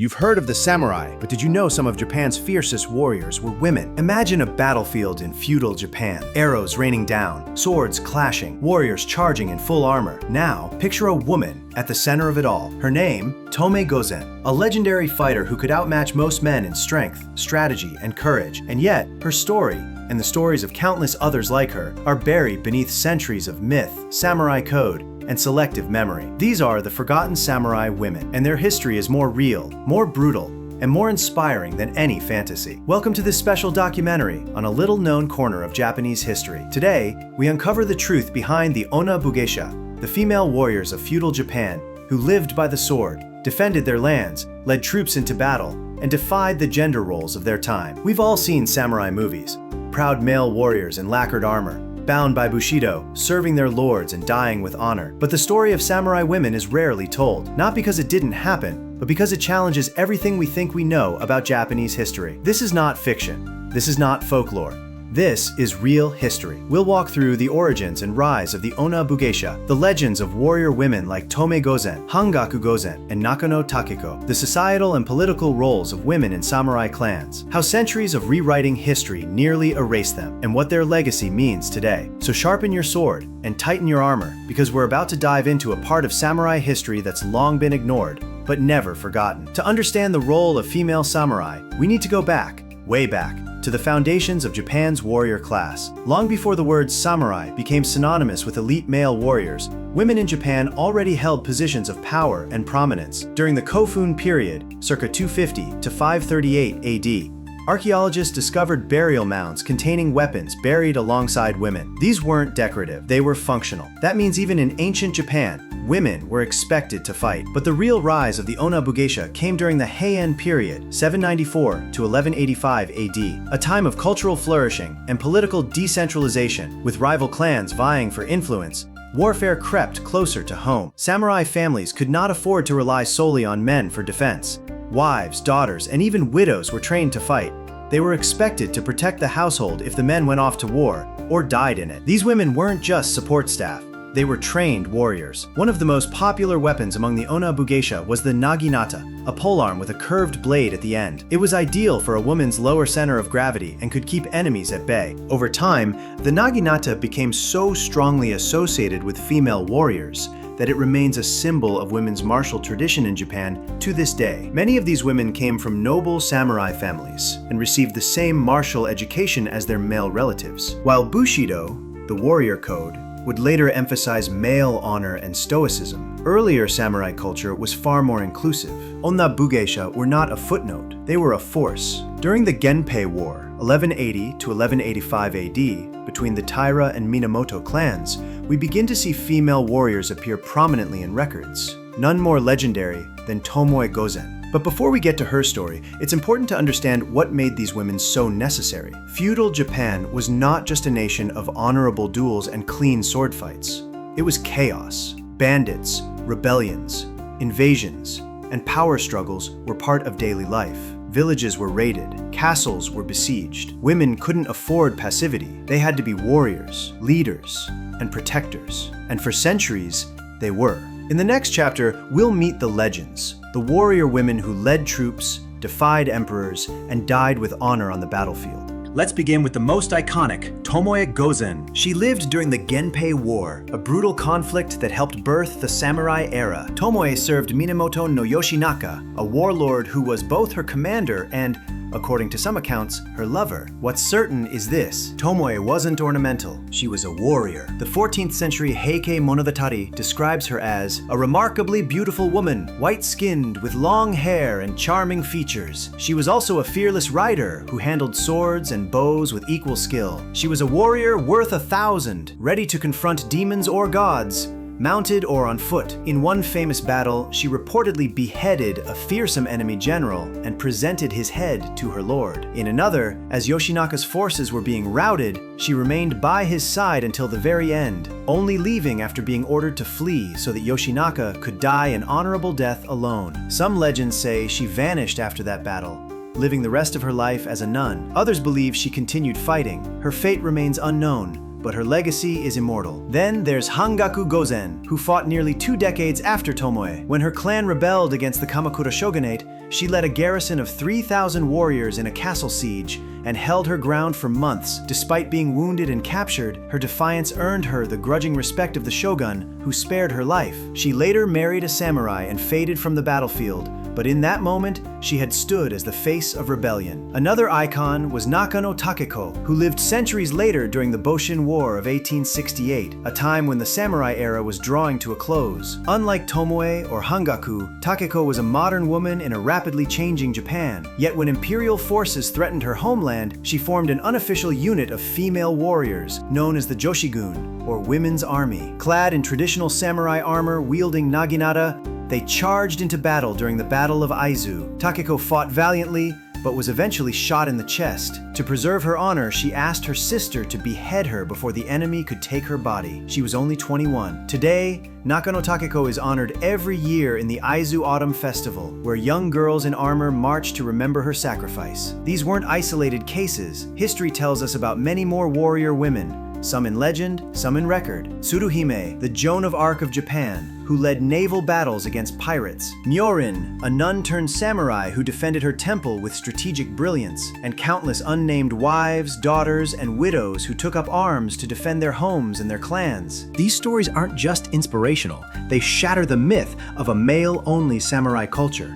You've heard of the samurai, but did you know some of Japan's fiercest warriors were women? Imagine a battlefield in feudal Japan, arrows raining down, swords clashing, warriors charging in full armor. Now, picture a woman at the center of it all. Her name, Tome Gozen, a legendary fighter who could outmatch most men in strength, strategy, and courage. And yet, her story, and the stories of countless others like her, are buried beneath centuries of myth, samurai code, and selective memory. These are the forgotten samurai women, and their history is more real, more brutal, and more inspiring than any fantasy. Welcome to this special documentary on a little-known corner of Japanese history. Today, we uncover the truth behind the Onna-Bugeisha, the female warriors of feudal Japan who lived by the sword, defended their lands, led troops into battle, and defied the gender roles of their time. We've all seen samurai movies, proud male warriors in lacquered armor, bound by bushido, serving their lords and dying with honor. But the story of samurai women is rarely told, not because it didn't happen, but because it challenges everything we think we know about Japanese history. This is not fiction. This is not folklore. This is real history. We'll walk through the origins and rise of the Onna-Bugeisha, the legends of warrior women like Tome Gozen, Hangaku Gozen, and Nakano Takeko, the societal and political roles of women in samurai clans, how centuries of rewriting history nearly erased them, and what their legacy means today. So sharpen your sword and tighten your armor, because we're about to dive into a part of samurai history that's long been ignored, but never forgotten. To understand the role of female samurai, we need to go back, way back, to the foundations of Japan's warrior class. Long before the word samurai became synonymous with elite male warriors, women in Japan already held positions of power and prominence. During the Kofun period, circa 250 to 538 AD, archaeologists discovered burial mounds containing weapons buried alongside women. These weren't decorative, they were functional. That means even in ancient Japan, women were expected to fight. But the real rise of the Onna-Bugeisha came during the Heian period, 794 to 1185 AD, a time of cultural flourishing and political decentralization. With rival clans vying for influence, warfare crept closer to home. Samurai families could not afford to rely solely on men for defense. Wives, daughters, and even widows were trained to fight. They were expected to protect the household if the men went off to war or died in it. These women weren't just support staff. They were trained warriors. One of the most popular weapons among the Onna-Bugeisha was the naginata, a polearm with a curved blade at the end. It was ideal for a woman's lower center of gravity and could keep enemies at bay. Over time, the naginata became so strongly associated with female warriors that it remains a symbol of women's martial tradition in Japan to this day. Many of these women came from noble samurai families and received the same martial education as their male relatives. While Bushido, the warrior code, would later emphasize male honor and stoicism, earlier samurai culture was far more inclusive. Onna-Bugeisha were not a footnote, they were a force. During the Genpei War, 1180 to 1185 AD, between the Taira and Minamoto clans, we begin to see female warriors appear prominently in records, none more legendary than Tomoe Gozen. But before we get to her story, it's important to understand what made these women so necessary. Feudal Japan was not just a nation of honorable duels and clean sword fights. It was chaos. Bandits, rebellions, invasions, and power struggles were part of daily life. Villages were raided, castles were besieged. Women couldn't afford passivity. They had to be warriors, leaders, and protectors. And for centuries, they were. In the next chapter, we'll meet the legends, the warrior women who led troops, defied emperors, and died with honor on the battlefield. Let's begin with the most iconic, Tomoe Gozen. She lived during the Genpei War, a brutal conflict that helped birth the samurai era. Tomoe served Minamoto no Yoshinaka, a warlord who was both her commander and, according to some accounts, her lover. What's certain is this: Tomoe wasn't ornamental, she was a warrior. The 14th century Heikei Monogatari describes her as a remarkably beautiful woman, white-skinned with long hair and charming features. She was also a fearless rider who handled swords and bows with equal skill. She was a warrior worth 1,000, ready to confront demons or gods, mounted or on foot. In one famous battle, she reportedly beheaded a fearsome enemy general and presented his head to her lord. In another, as Yoshinaka's forces were being routed, she remained by his side until the very end, only leaving after being ordered to flee so that Yoshinaka could die an honorable death alone. Some legends say she vanished after that battle, living the rest of her life as a nun. Others believe she continued fighting. Her fate remains unknown, but her legacy is immortal. Then there's Hangaku Gozen, who fought nearly 2 decades after Tomoe. When her clan rebelled against the Kamakura shogunate, she led a garrison of 3,000 warriors in a castle siege and held her ground for months. Despite being wounded and captured, her defiance earned her the grudging respect of the shogun, who spared her life. She later married a samurai and faded from the battlefield, but in that moment, she had stood as the face of rebellion. Another icon was Nakano Takeko, who lived centuries later during the Boshin War of 1868, a time when the samurai era was drawing to a close. Unlike Tomoe or Hangaku, Takeko was a modern woman in a rapidly changing Japan. Yet when imperial forces threatened her homeland, she formed an unofficial unit of female warriors, known as the Joshigun, or Women's Army. Clad in traditional samurai armor, wielding naginata, they charged into battle during the Battle of Aizu. Takeko fought valiantly, but was eventually shot in the chest. To preserve her honor, she asked her sister to behead her before the enemy could take her body. She was only 21. Today, Nakano Takeko is honored every year in the Aizu Autumn Festival, where young girls in armor march to remember her sacrifice. These weren't isolated cases. History tells us about many more warrior women, some in legend, some in record. Tsuruhime, the Joan of Arc of Japan, who led naval battles against pirates. Myorin, a nun-turned-samurai who defended her temple with strategic brilliance. And countless unnamed wives, daughters, and widows who took up arms to defend their homes and their clans. These stories aren't just inspirational, they shatter the myth of a male-only samurai culture.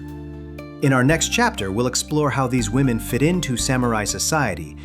In our next chapter, we'll explore how these women fit into samurai society,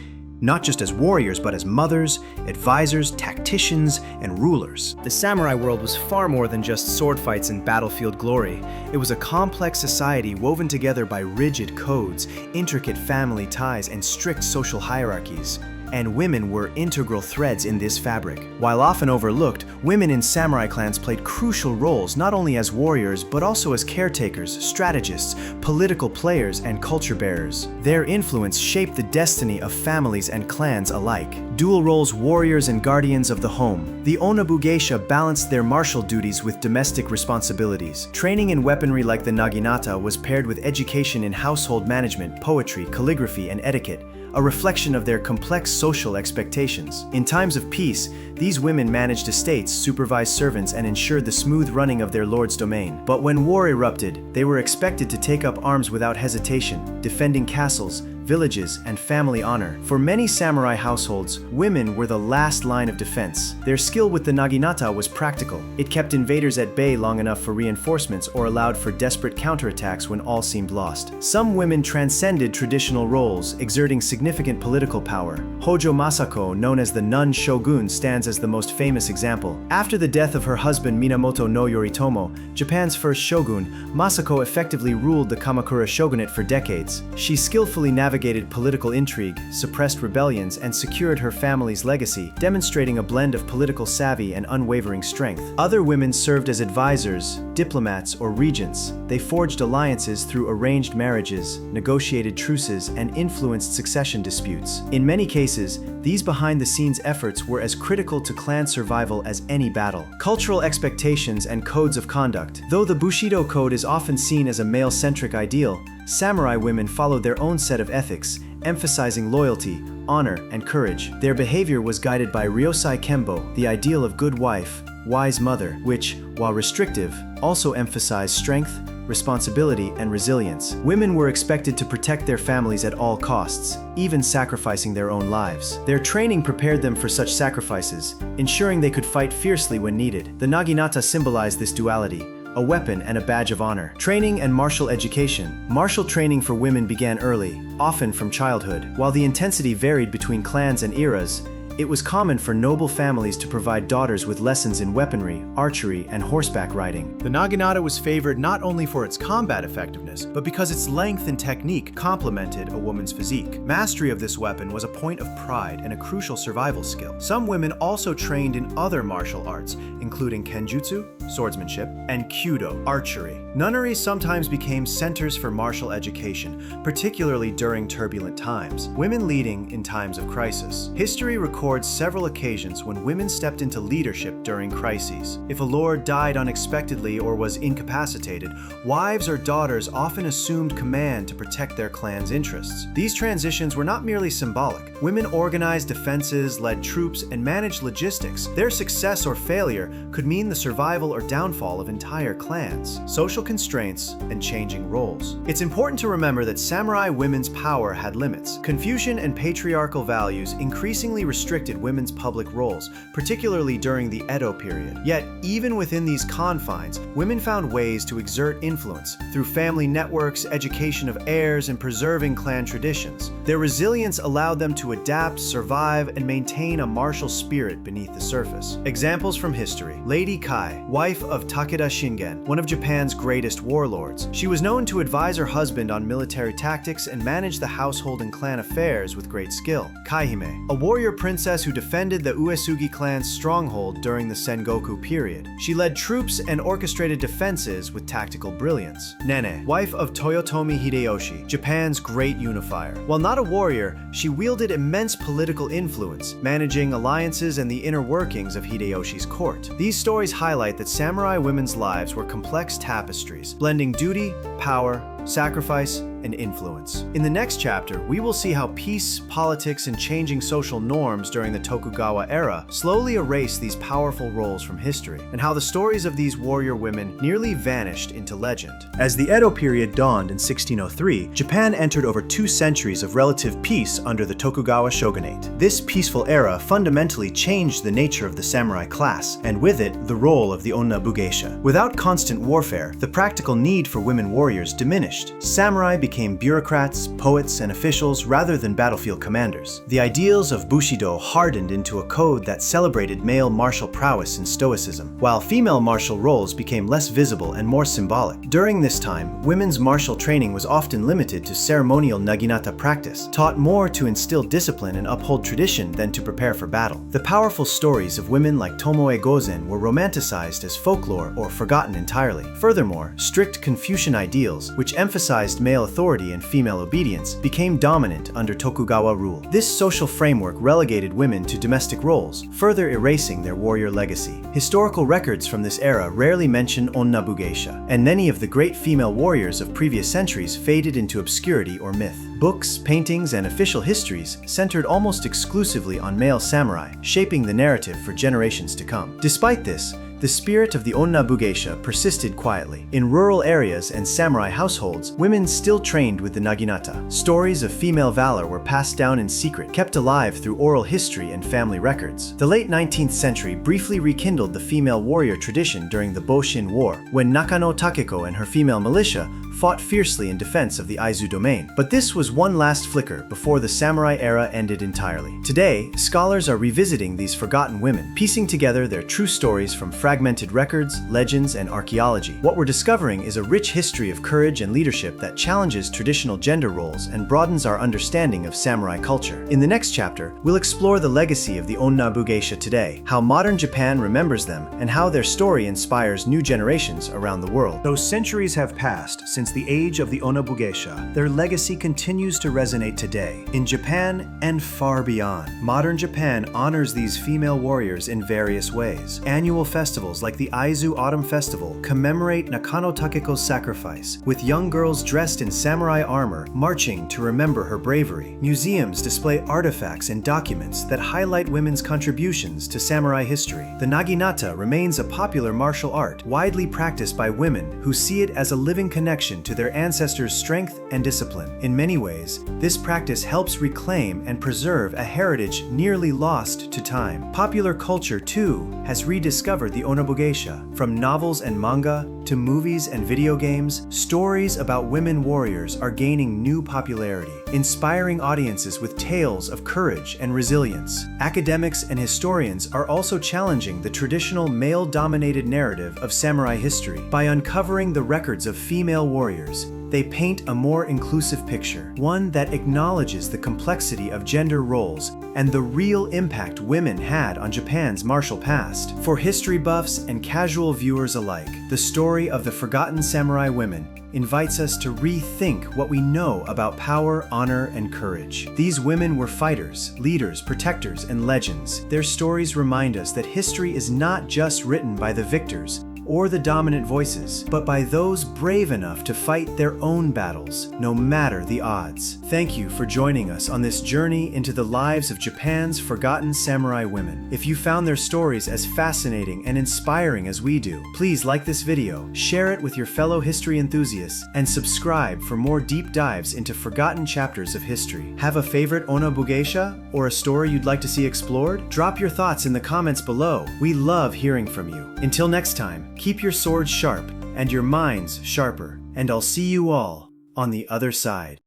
not just as warriors, but as mothers, advisors, tacticians, and rulers. The samurai world was far more than just sword fights and battlefield glory. It was a complex society woven together by rigid codes, intricate family ties, and strict social hierarchies. And women were integral threads in this fabric. While often overlooked, women in samurai clans played crucial roles not only as warriors, but also as caretakers, strategists, political players, and culture bearers. Their influence shaped the destiny of families and clans alike. Dual roles, warriors and guardians of the home. The Onna-Bugeisha balanced their martial duties with domestic responsibilities. Training in weaponry like the naginata was paired with education in household management, poetry, calligraphy, and etiquette, a reflection of their complex social expectations. In times of peace, these women managed estates, supervised servants, and ensured the smooth running of their lord's domain. But when war erupted, they were expected to take up arms without hesitation, defending castles, villages, and family honor. For many samurai households, women were the last line of defense. Their skill with the naginata was practical. It kept invaders at bay long enough for reinforcements or allowed for desperate counterattacks when all seemed lost. Some women transcended traditional roles, exerting significant political power. Hojo Masako, known as the nun shogun, stands as the most famous example. After the death of her husband Minamoto no Yoritomo, Japan's first shogun, Masako effectively ruled the Kamakura shogunate for decades. She skillfully navigated political intrigue, suppressed rebellions, and secured her family's legacy, demonstrating a blend of political savvy and unwavering strength. Other women served as advisors, diplomats, or regents. They forged alliances through arranged marriages, negotiated truces, and influenced succession disputes. In many cases, these behind-the-scenes efforts were as critical to clan survival as any battle. Cultural expectations and codes of conduct. Though the Bushido code is often seen as a male-centric ideal, samurai women followed their own set of ethics, emphasizing loyalty, honor, and courage. Their behavior was guided by Ryosai Kembo, the ideal of good wife, wise mother, which, while restrictive, also emphasized strength, responsibility, and resilience. Women were expected to protect their families at all costs, even sacrificing their own lives. Their training prepared them for such sacrifices, ensuring they could fight fiercely when needed. The naginata symbolized this duality, a weapon and a badge of honor. Training and martial education. Martial training for women began early, often from childhood. While the intensity varied between clans and eras, it was common for noble families to provide daughters with lessons in weaponry, archery, and horseback riding. The naginata was favored not only for its combat effectiveness, but because its length and technique complemented a woman's physique. Mastery of this weapon was a point of pride and a crucial survival skill. Some women also trained in other martial arts, including kenjutsu, swordsmanship, and kyudo, archery. Nunneries sometimes became centers for martial education, particularly during turbulent times. Women leading in times of crisis. History records records several occasions when women stepped into leadership during crises. If a lord died unexpectedly or was incapacitated, wives or daughters often assumed command to protect their clan's interests. These transitions were not merely symbolic. Women organized defenses, led troops, and managed logistics. Their success or failure could mean the survival or downfall of entire clans. Social constraints and changing roles. It's important to remember that samurai women's power had limits. Confucian and patriarchal values increasingly restricted women's public roles, particularly during the Edo period. Yet, even within these confines, women found ways to exert influence through family networks, education of heirs, and preserving clan traditions. Their resilience allowed them to adapt, survive, and maintain a martial spirit beneath the surface. Examples from history. Lady Kai, wife of Takeda Shingen, one of Japan's greatest warlords. She was known to advise her husband on military tactics and manage the household and clan affairs with great skill. Kaihime, a warrior princess who defended the Uesugi clan's stronghold during the Sengoku period. She led troops and orchestrated defenses with tactical brilliance. Nene, wife of Toyotomi Hideyoshi, Japan's great unifier. While not a warrior, she wielded immense political influence, managing alliances and the inner workings of Hideyoshi's court. These stories highlight that samurai women's lives were complex tapestries, blending duty, power, sacrifice, and influence. In the next chapter, we will see how peace, politics, and changing social norms during the Tokugawa era slowly erased these powerful roles from history, and how the stories of these warrior women nearly vanished into legend. As the Edo period dawned in 1603, Japan entered over 2 centuries of relative peace under the Tokugawa shogunate. This peaceful era fundamentally changed the nature of the samurai class, and with it, the role of the Onna-Bugeisha. Without constant warfare, the practical need for women warriors diminished. Samurai became bureaucrats, poets, and officials rather than battlefield commanders. The ideals of Bushido hardened into a code that celebrated male martial prowess and stoicism, while female martial roles became less visible and more symbolic. During this time, women's martial training was often limited to ceremonial naginata practice, taught more to instill discipline and uphold tradition than to prepare for battle. The powerful stories of women like Tomoe Gozen were romanticized as folklore or forgotten entirely. Furthermore, strict Confucian ideals, which emphasized male authority and female obedience, became dominant under Tokugawa rule. This social framework relegated women to domestic roles, further erasing their warrior legacy. Historical records from this era rarely mention Onna-Bugeisha, and many of the great female warriors of previous centuries faded into obscurity or myth. Books, paintings, and official histories centered almost exclusively on male samurai, shaping the narrative for generations to come. Despite this, the spirit of the Onna-Bugeisha persisted quietly. In rural areas and samurai households, women still trained with the naginata. Stories of female valor were passed down in secret, kept alive through oral history and family records. The late 19th century briefly rekindled the female warrior tradition during the Boshin War, when Nakano Takeko and her female militia fought fiercely in defense of the Aizu domain. But this was one last flicker before the samurai era ended entirely. Today, scholars are revisiting these forgotten women, piecing together their true stories from fragmented records, legends, and archaeology. What we're discovering is a rich history of courage and leadership that challenges traditional gender roles and broadens our understanding of samurai culture. In the next chapter, we'll explore the legacy of the Onna-Bugeisha today, how modern Japan remembers them, and how their story inspires new generations around the world. Though centuries have passed since the age of the Onna-Bugeisha, their legacy continues to resonate today, in Japan and far beyond. Modern Japan honors these female warriors in various ways. Annual festivals like the Aizu Autumn Festival commemorate Nakano Takeko's sacrifice, with young girls dressed in samurai armor marching to remember her bravery. Museums display artifacts and documents that highlight women's contributions to samurai history. The naginata remains a popular martial art, widely practiced by women who see it as a living connection to their ancestors' strength and discipline. In many ways, this practice helps reclaim and preserve a heritage nearly lost to time. Popular culture, too, has rediscovered the Onna-Bugeisha. From novels and manga to movies and video games, stories about women warriors are gaining new popularity, inspiring audiences with tales of courage and resilience. Academics and historians are also challenging the traditional male-dominated narrative of samurai history by uncovering the records of female warriors. They paint a more inclusive picture, one that acknowledges the complexity of gender roles and the real impact women had on Japan's martial past. For history buffs and casual viewers alike, the story of the forgotten samurai women invites us to rethink what we know about power, honor, and courage. These women were fighters, leaders, protectors, and legends. Their stories remind us that history is not just written by the victors or the dominant voices, but by those brave enough to fight their own battles, no matter the odds. Thank you for joining us on this journey into the lives of Japan's forgotten samurai women. If you found their stories as fascinating and inspiring as we do, please like this video, share it with your fellow history enthusiasts, and subscribe for more deep dives into forgotten chapters of history. Have a favorite Onna-Bugeisha or a story you'd like to see explored? Drop your thoughts in the comments below. We love hearing from you. Until next time, keep your swords sharp and your minds sharper, and I'll see you all on the other side.